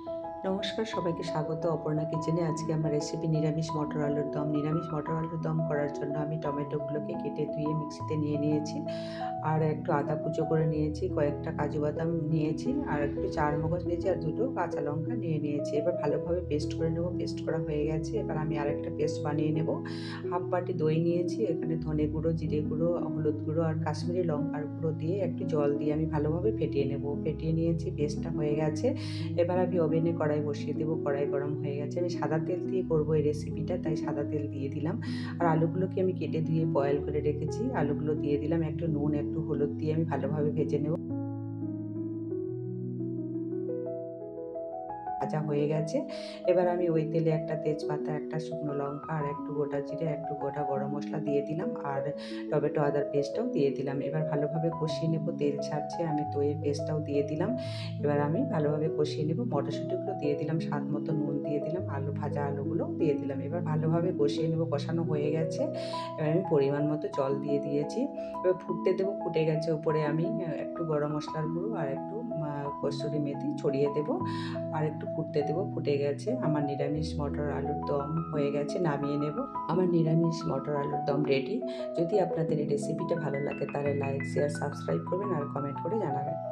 নমস্কার, সবাইকে স্বাগত অপর্ণা কিচেনে। আজকে আমার রেসিপি নিরামিষ মটর আলুর দম। নিরামিষ মটর আলুর দম করার জন্য আমি টমেটোগুলোকে কেটে ধুয়ে মিক্সিতে নিয়ে নিয়েছি। আর একটু আদা কুচো করে নিয়েছি, কয়েকটা কাজু বাদাম নিয়েছি, আর একটু চারমগজ নিয়েছি, আর দুটো কাঁচা লঙ্কা নিয়ে নিয়েছি। এবার ভালোভাবে পেস্ট করে নেব। পেস্ট করা হয়ে গেছে। এবার আমি আরেকটা পেস্ট বানিয়ে নেব। হাফ বাটি দই নিয়েছি। এখানে ধনে গুঁড়ো, জিরে গুঁড়ো, হলুদ গুঁড়ো আর কাশ্মীরি লঙ্কার গুঁড়ো দিয়ে একটু জল দিয়ে আমি ভালোভাবে ফেটিয়ে নেব। ফেটিয়ে নিয়েছি, পেস্টটা হয়ে গেছে। এবার আমি ওভেনে কড়াই বসিয়ে দেবো। কড়াই গরম হয়ে গেছে। আমি সাদা তেল দিয়ে করবো এই রেসিপিটা, তাই সাদা তেল দিয়ে দিলাম। আর আলুগুলোকে আমি কেটে ধুয়ে বয়েল করে রেখেছি। আলুগুলো দিয়ে দিলাম। একটু নুন, একটু হলুদ দিয়ে আমি ভালোভাবে ভেজে নেব। ভাজা হয়ে গেছে। এবার আমি ওই তেলে একটা তেজপাতা, একটা শুকনো লঙ্কা আর একটু গোটা জিরে, একটু গোটা গরম মশলা দিয়ে দিলাম, আর টমেটো আদার পেস্টটাও দিয়ে দিলাম। এবার ভালোভাবে কষিয়ে নেব। তেল ছাড়ছে, আমি দইয়ের পেস্টটাও দিয়ে দিলাম। এবার আমি ভালোভাবে কষিয়ে নেব। মটরশুঁটিগুলো দিয়ে দিলাম, স্বাদ মতো নুন দিয়ে দিলাম, ভাজা আলুগুলো দিয়ে দিলাম। এবার ভালোভাবে কষিয়ে নেব। কষানো হয়ে গেছে। এবার আমি পরিমাণ মতো জল দিয়ে দিয়েছি। এবার ফুটতে দেবো। ফুটে গেছে। উপরে আমি একটু গরম মশলার গুঁড়ো আর একটু কসুরি মেথি ছড়িয়ে দেবো। আর একটু ফুটতে দেবো। ফুটে গেছে। আমার নিরামিষ মটর আলুর দম হয়ে গেছে, নামিয়ে নেব। আমার নিরামিষ মটর আলুর দম রেডি। যদি আপনাদের এই রেসিপিটা ভালো লাগে তাহলে লাইক, শেয়ার, সাবস্ক্রাইব করবেন আর কমেন্ট করে জানাবেন।